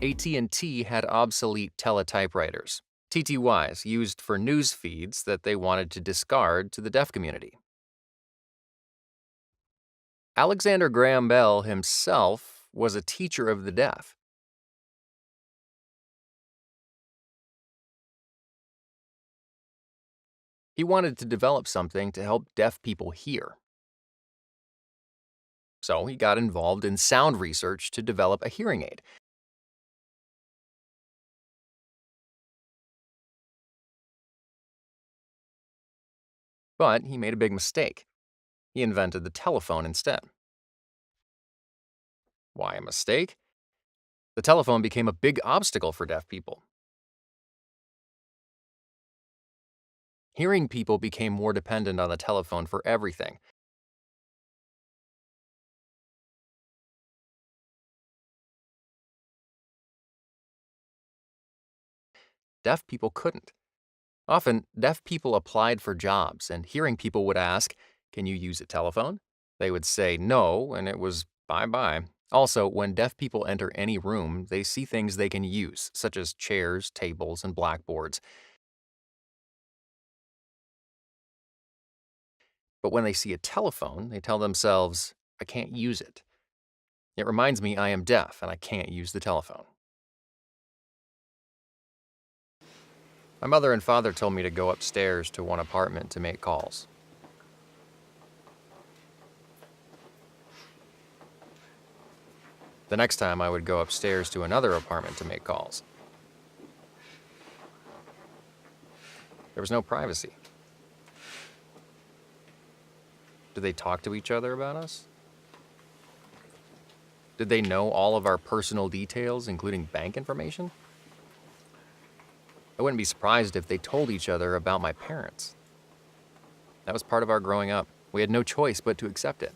AT&T had obsolete teletypewriters, TTYs, used for news feeds that they wanted to discard to the deaf community. Alexander Graham Bell himself was a teacher of the deaf. He wanted to develop something to help deaf people hear. So he got involved in sound research to develop a hearing aid. But he made a big mistake. He invented the telephone instead. Why a mistake? The telephone became a big obstacle for deaf people. Hearing people became more dependent on the telephone for everything. Deaf people couldn't. Often, deaf people applied for jobs, and hearing people would ask, "Can you use a telephone?" They would say no, and it was bye-bye. Also, when deaf people enter any room, they see things they can use, such as chairs, tables, and blackboards. But when they see a telephone, they tell themselves, "I can't use it. It reminds me I am deaf and I can't use the telephone." My mother and father told me to go upstairs to one apartment to make calls. The next time I would go upstairs to another apartment to make calls. There was no privacy. Did they talk to each other about us? Did they know all of our personal details, including bank information? I wouldn't be surprised if they told each other about my parents. That was part of our growing up. We had no choice but to accept it.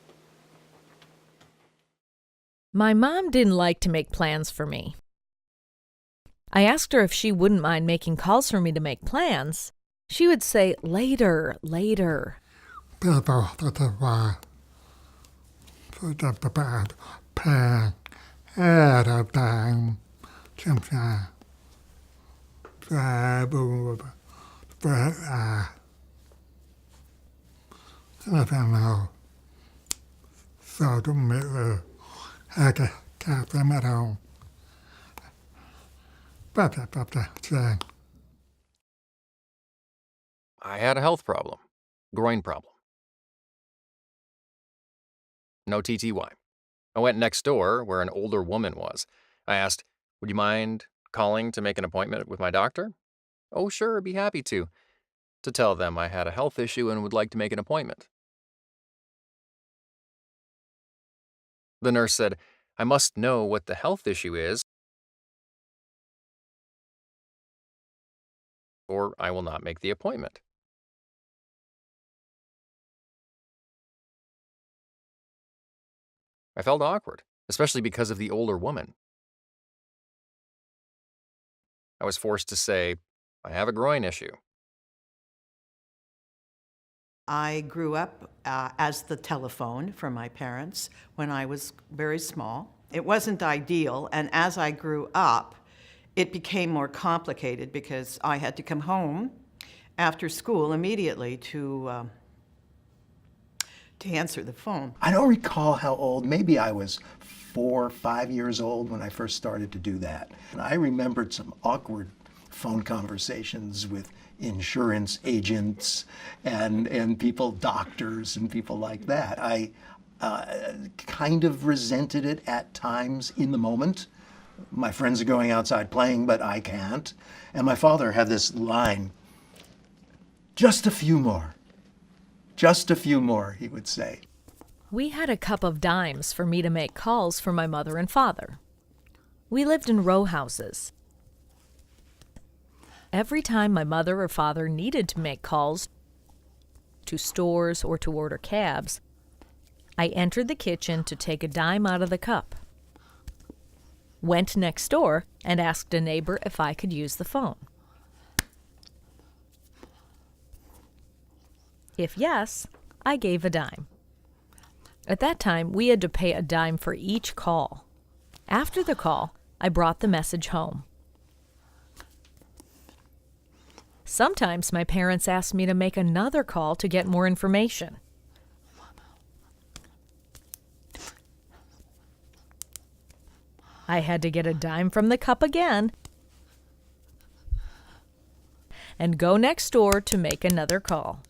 My mom didn't like to make plans for me. I asked her if she wouldn't mind making calls for me to make plans. She would say, later, later. I had a health problem, groin problem. No TTY. I went next door where an older woman was. I asked, "Would you mind calling to make an appointment with my doctor?" "Oh, sure, be happy to tell them I had a health issue and would like to make an appointment. The nurse said, "I must know what the health issue is, or I will not make the appointment." I felt awkward, especially because of the older woman. I was forced to say, "I have a groin issue." I grew up as the telephone for my parents when I was very small. It wasn't ideal, and as I grew up, it became more complicated because I had to come home after school immediately to answer the phone. I don't recall how old. Maybe I was 4 or 5 years old when I first started to do that. And I remembered some awkward phone conversations with insurance agents and people, doctors and people like that. I kind of resented it at times in the moment. My friends are going outside playing, but I can't. And my father had this line, "Just a few more. Just a few more," he would say. We had a cup of dimes for me to make calls for my mother and father. We lived in row houses. Every time my mother or father needed to make calls to stores or to order cabs, I entered the kitchen to take a dime out of the cup, went next door and asked a neighbor if I could use the phone. If yes, I gave a dime. At that time, we had to pay a dime for each call. After the call, I brought the message home. Sometimes my parents asked me to make another call to get more information. I had to get a dime from the cup again and go next door to make another call.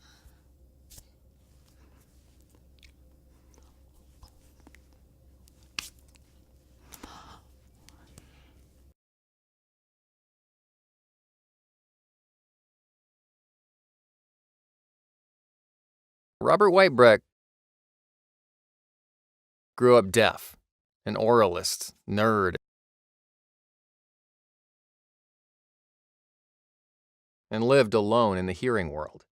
Robert Whitebreck grew up deaf, an oralist, nerd, and lived alone in the hearing world.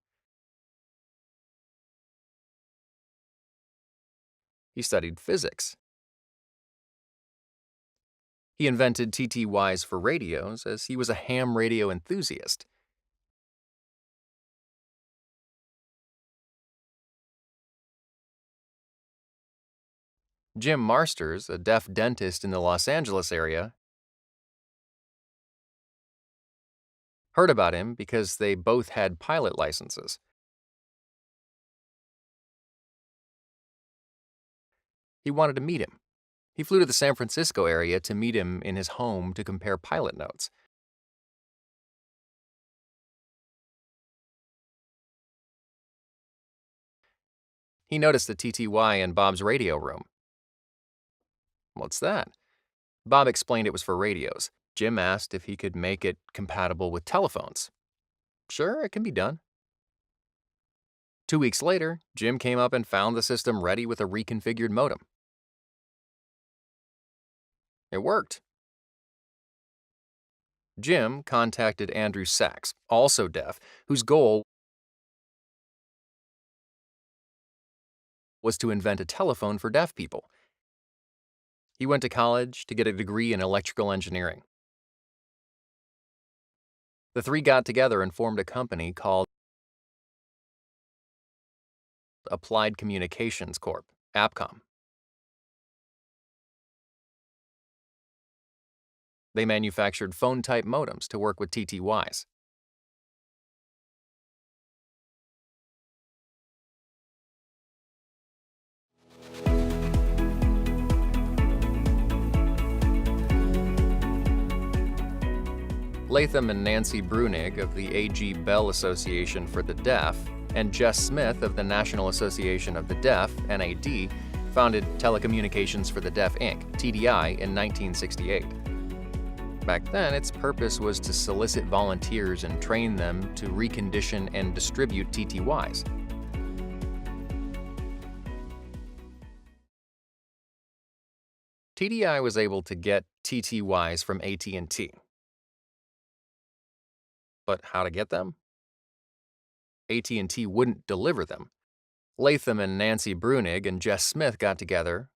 He studied physics. He invented TTYs for radios as he was a ham radio enthusiast. Jim Marsters, a deaf dentist in the Los Angeles area, heard about him because they both had pilot licenses. He wanted to meet him. He flew to the San Francisco area to meet him in his home to compare pilot notes. He noticed the TTY in Bob's radio room. What's that? Bob explained it was for radios. Jim asked if he could make it compatible with telephones. Sure, it can be done. 2 weeks later, Jim came up and found the system ready with a reconfigured modem. It worked. Jim contacted Andrew Sachs, also deaf, whose goal was to invent a telephone for deaf people. He went to college to get a degree in electrical engineering. The three got together and formed a company called Applied Communications Corp., APCOM. They manufactured phone-type modems to work with TTYs. Latham and Nancy Brunig of the A.G. Bell Association for the Deaf and Jess Smith of the National Association of the Deaf, NAD, founded Telecommunications for the Deaf, Inc., TDI, in 1968. Back then, its purpose was to solicit volunteers and train them to recondition and distribute TTYs. TDI was able to get TTYs from AT&T. But how to get them? AT&T wouldn't deliver them. Latham and Nancy Brunig and Jess Smith got together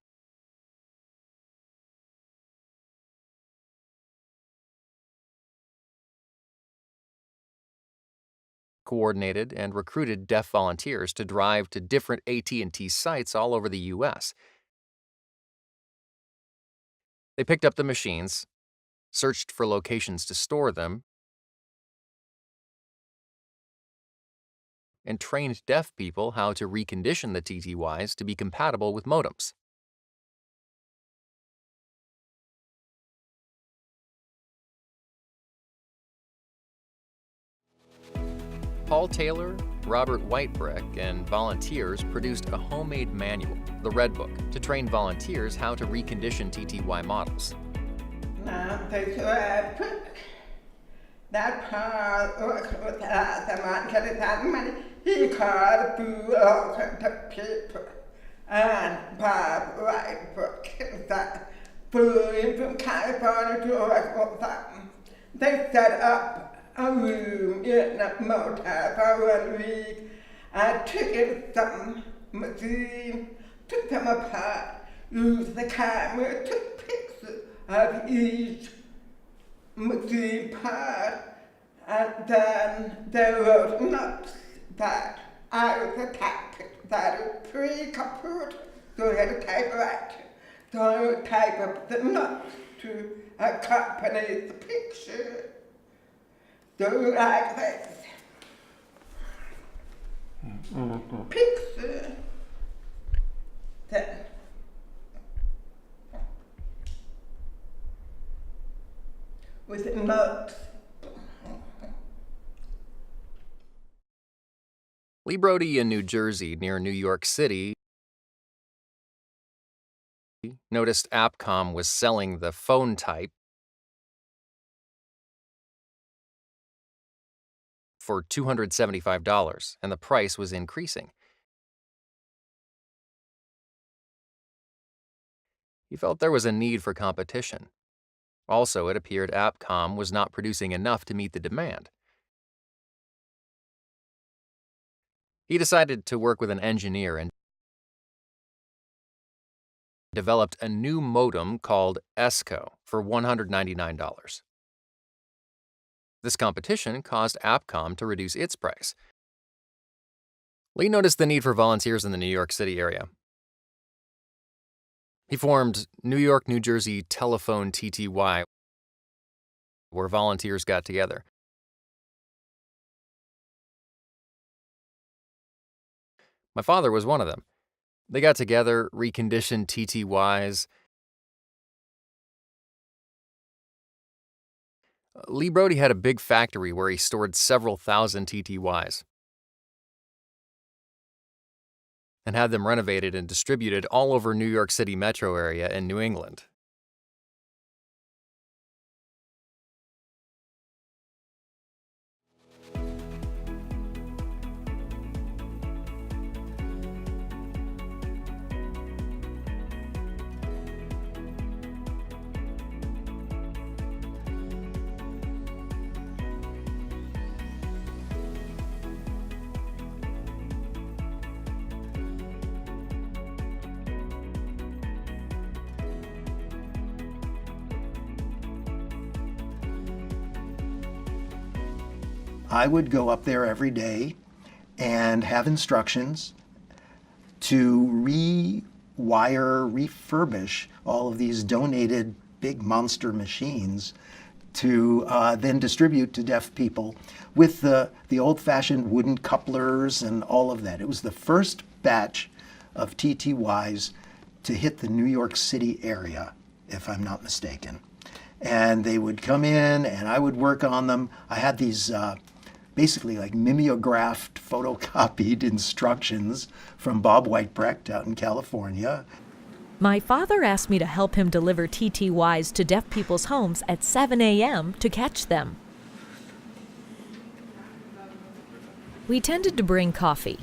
coordinated and recruited deaf volunteers to drive to different AT&T sites all over the U.S. They picked up the machines, searched for locations to store them, and trained deaf people how to recondition the TTYs to be compatible with modems. Paul Taylor, Robert Whitebreck, and volunteers produced a homemade manual, the Red Book, to train volunteers how to recondition TTY models. And Bob Whitebrook that flew in from California to Oregon. They set up a room in a motel for 1 week. I took in some machine, took them apart, used the camera, took pictures of each machine part, and then they wrote notes that I was a typist, that is pre-computer, so I had a typewriter. So I would type up the notes to accompany the picture. Do like this. Picture. Then with notes. Lee Brody in New Jersey, near New York City, noticed AppCom was selling the phone type for $275, and the price was increasing. He felt there was a need for competition. Also, it appeared AppCom was not producing enough to meet the demand. He decided to work with an engineer and developed a new modem called ESCO for $199. This competition caused AppCom to reduce its price. Lee noticed the need for volunteers in the New York City area. He formed New York, New Jersey Telephone TTY, where volunteers got together. My father was one of them. They got together, reconditioned TTYs. Lee Brody had a big factory where he stored several thousand TTYs and had them renovated and distributed all over New York City metro area and New England. I would go up there every day and have instructions to refurbish all of these donated big monster machines to then distribute to deaf people with the old-fashioned wooden couplers and all of that. It was the first batch of TTYs to hit the New York City area, if I'm not mistaken. And they would come in and I would work on them. I had these basically like mimeographed, photocopied instructions from Bob Whitebrecht out in California. My father asked me to help him deliver TTYs to deaf people's homes at 7 a.m. to catch them. We tended to bring coffee.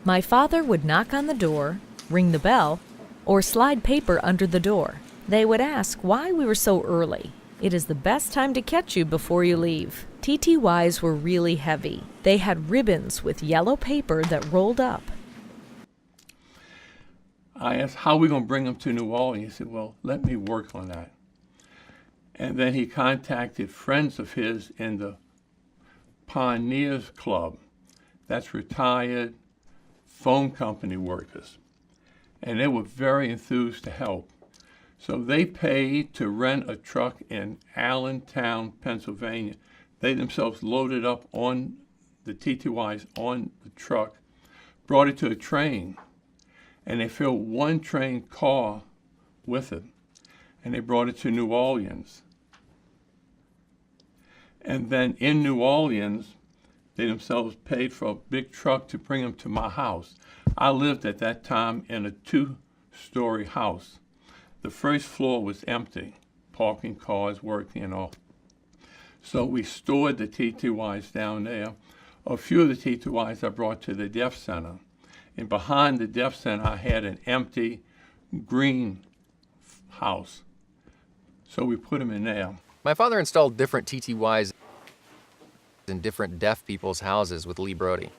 My father would knock on the door, ring the bell, or slide paper under the door. They would ask why we were so early. It is the best time to catch you before you leave. TTYs were really heavy. They had ribbons with yellow paper that rolled up. I asked, how are we going to bring them to New Orleans? He said, well, let me work on that. And then he contacted friends of his in the Pioneers Club. That's retired phone company workers. And they were very enthused to help. So they paid to rent a truck in Allentown, Pennsylvania. They themselves loaded up on the TTYs on the truck, brought it to a train, and they filled one train car with it, and they brought it to New Orleans. And then in New Orleans, they themselves paid for a big truck to bring them to my house. I lived at that time in a 2-story house. The first floor was empty, parking cars, working and all. So we stored the TTYs down there. A few of the TTYs I brought to the Deaf Center. And behind the Deaf Center, I had an empty green house. So we put them in there. My father installed different TTYs in different deaf people's houses with Lee Brody.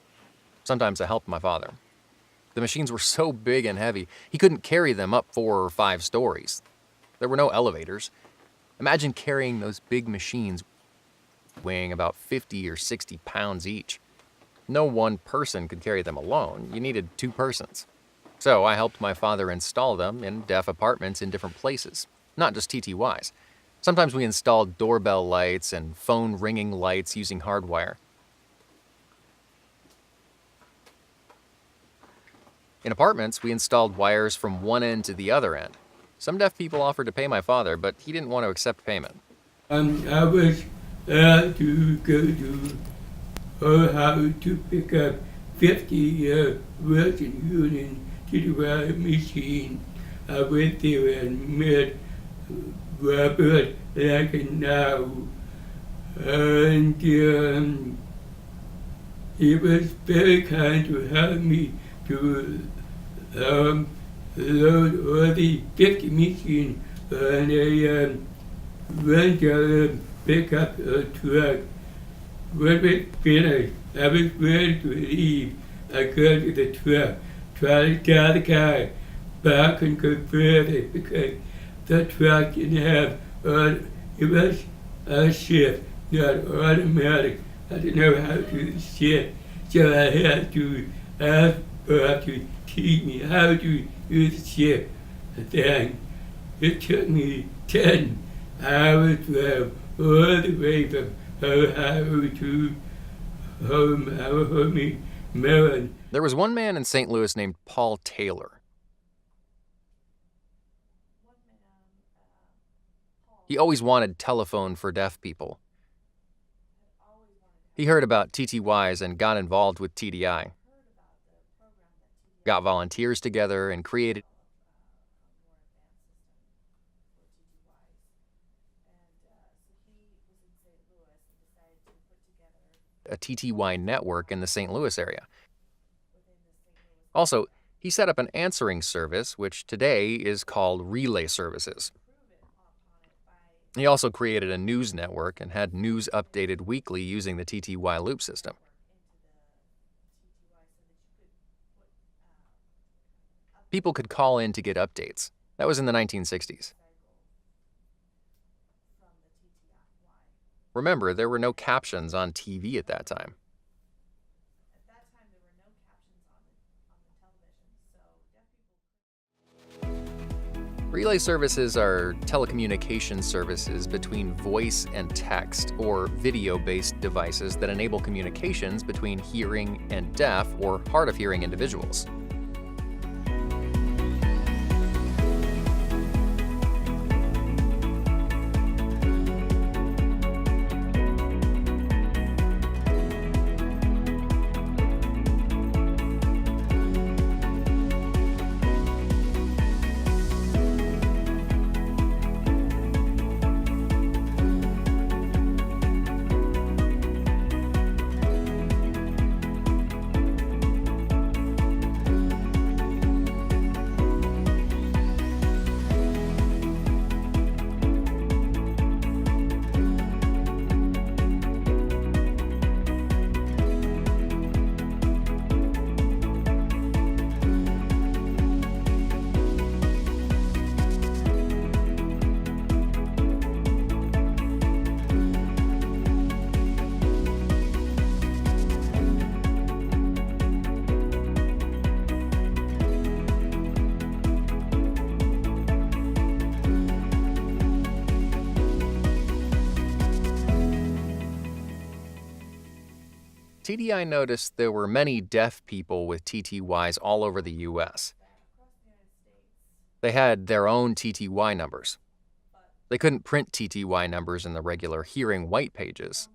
Sometimes I helped my father. The machines were so big and heavy, he couldn't carry them up 4 or 5 stories. There were no elevators. Imagine carrying those big machines weighing about 50 or 60 pounds each. No one person could carry them alone. You needed 2 persons. So I helped my father install them in deaf apartments in different places, not just TTYs. Sometimes we installed doorbell lights and phone ringing lights using hardwire. In apartments, we installed wires from one end to the other end. Some deaf people offered to pay my father, but he didn't want to accept payment. I was to go to her house to pick up 50 Western Union to the right machine. I went there and met Robert Lacanau, and he was very kind to help me to load all the 50 machine on a rental pickup truck. When we finished, I was ready to leave. I got to the truck, tried to tell the guy back and go further because the truck didn't have, it was a shift, not automatic. I didn't know how to shift, so I had to ask her to teach me how to use the shift. And then it took me 10 hours drive all the way from Ohio to home, Maryland. There was one man in St. Louis named Paul Taylor. He always wanted telephone for deaf people. He heard about TTYs and got involved with TDI. Got volunteers together and created a TTY network in the St. Louis area. Also, he set up an answering service, which today is called Relay Services. He also created a news network and had news updated weekly using the TTY loop system. People could call in to get updates. That was in the 1960s. Remember, there were no captions on TV at that time. Relay services are telecommunication services between voice and text or video-based devices that enable communications between hearing and deaf or hard of hearing individuals. TDI noticed there were many deaf people with TTYs all over the U.S. They had their own TTY numbers. They couldn't print TTY numbers in the regular hearing white pages.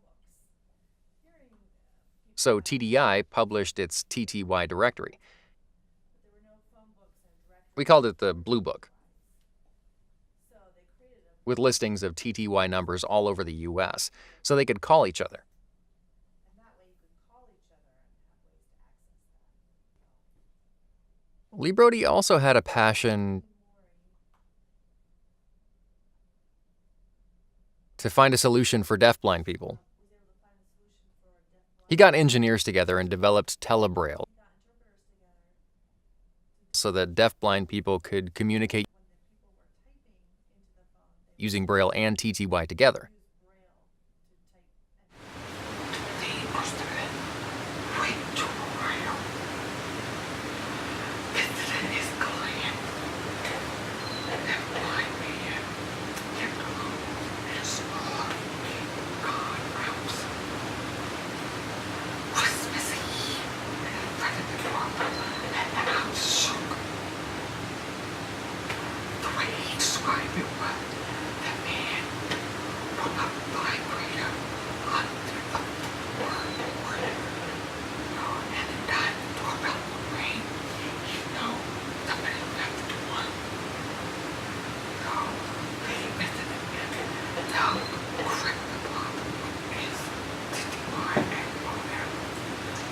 So TDI published its TTY directory. We called it the Blue Book, with listings of TTY numbers all over the U.S., so they could call each other. Lee Brody also had a passion to find a solution for deafblind people. He got engineers together and developed telebraille so that deafblind people could communicate using Braille and TTY together. private one. The man put a vibrator under the floorboard. And the time the doorbell would ring, somebody left the door. So they visited him. Now, correct the problem is 65 and older.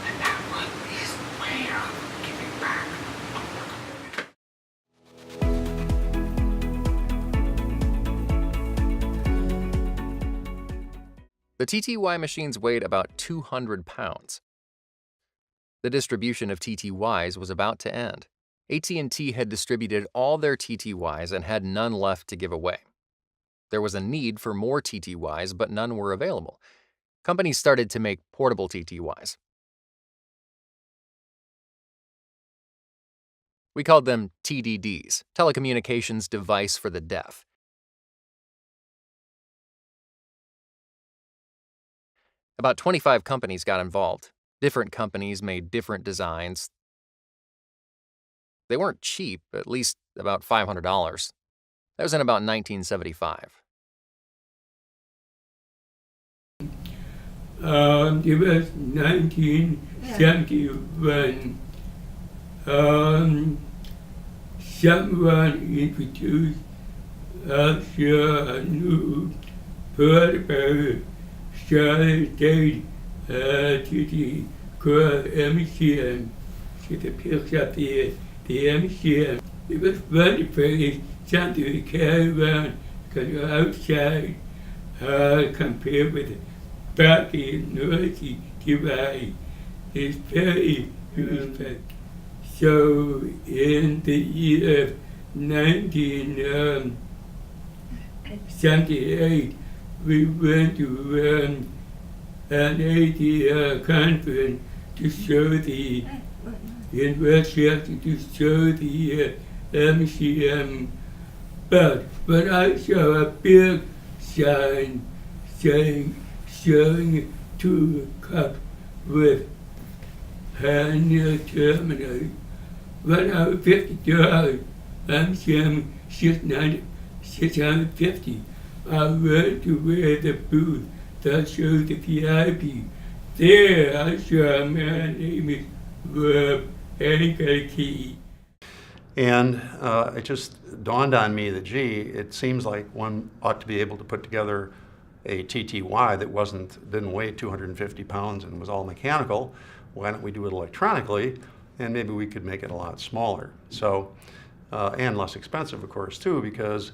And that was his way of giving back. The TTY machines weighed about 200 pounds. The distribution of TTYs was about to end. AT&T had distributed all their TTYs and had none left to give away. There was a need for more TTYs, but none were available. Companies started to make portable TTYs. We called them TDDs, telecommunications device for the deaf. About 25 companies got involved. Different companies made different designs. They weren't cheap, at least about $500. That was in about 1975. It was 1971. Someone introduced us a new portable solid state TT called MCM. See the picture of the MCM. It was wonderful. It's something to carry around because you're outside compared with the bulky, noisy device. It's very useful. So in the year 1978, we went to an ADR conference to show the in Westchester to show the MCM bus, but I saw a big sign saying showing two cups with hernia terminal. $150. MCM 650. I went to where the booth that shows the VIP. There I saw a man named Rob, and he got a key. And it just dawned on me that, gee, it seems like one ought to be able to put together a TTY that didn't weigh 250 pounds and was all mechanical. Why don't we do it electronically? And maybe we could make it a lot smaller. So, and less expensive, of course, too, because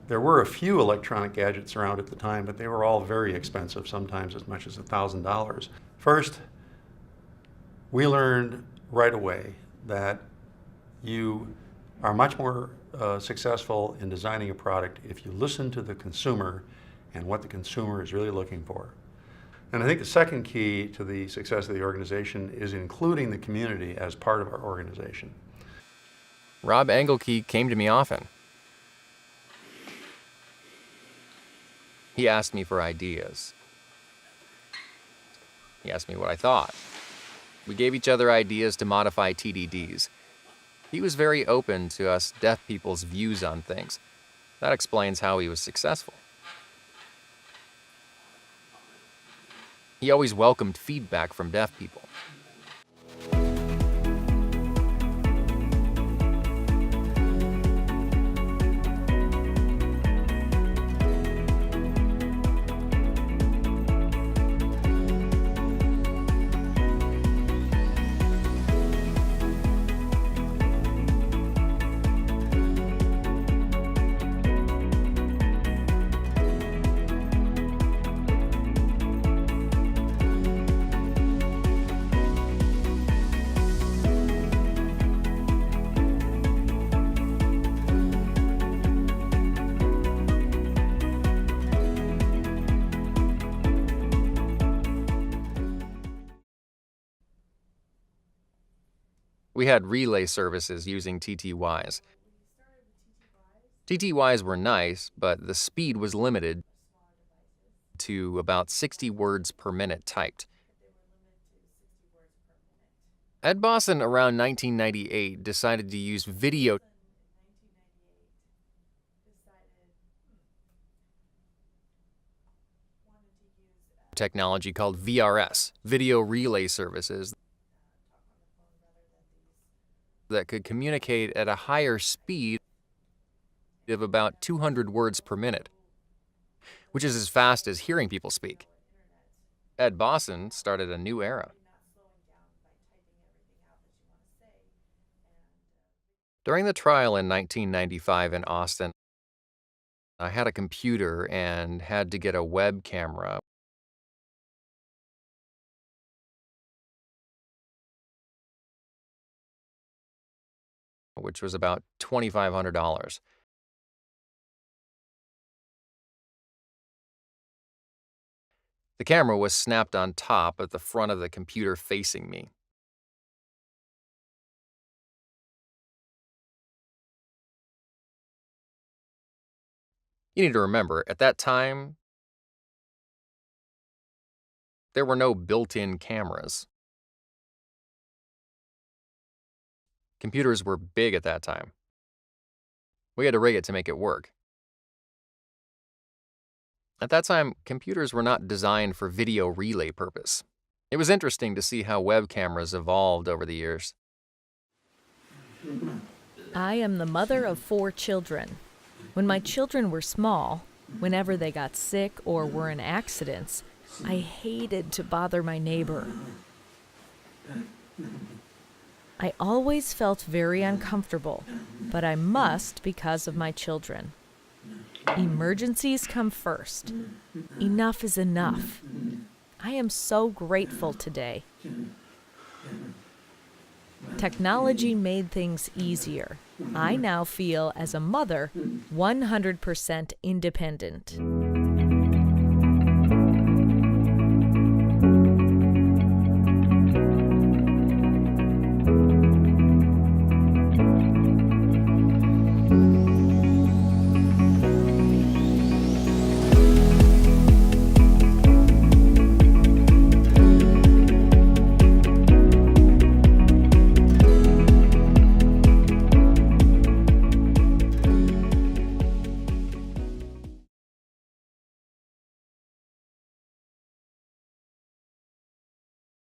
there were a few electronic gadgets around at the time, but they were all very expensive, sometimes as much as $1,000. First, we learned right away that you are much more successful in designing a product if you listen to the consumer and what the consumer is really looking for. And I think the second key to the success of the organization is including the community as part of our organization. Rob Engelke came to me often. He asked me for ideas. He asked me what I thought. We gave each other ideas to modify TDDs. He was very open to us deaf people's views on things. That explains how he was successful. He always welcomed feedback from deaf people. We had relay services using TTYs. TTYs were nice, but the speed was limited to about 60 words per minute typed. Ed Boston, around 1998, decided to use video technology called VRS, video relay services, that could communicate at a higher speed of about 200 words per minute, which is as fast as hearing people speak. Ed Bosson started a new era. During the trial in 1995 in Austin, I had a computer and had to get a web camera, which was about $2,500. The camera was snapped on top at the front of the computer facing me. You need to remember, at that time, there were no built-in cameras. Computers were big at that time. We had to rig it to make it work. At that time, computers were not designed for video relay purpose. It was interesting to see how web cameras evolved over the years. I am the mother of 4 children. When my children were small, whenever they got sick or were in accidents, I hated to bother my neighbor. I always felt very uncomfortable, but I must because of my children. Emergencies come first. Enough is enough. I am so grateful today. Technology made things easier. I now feel, as a mother, 100% independent.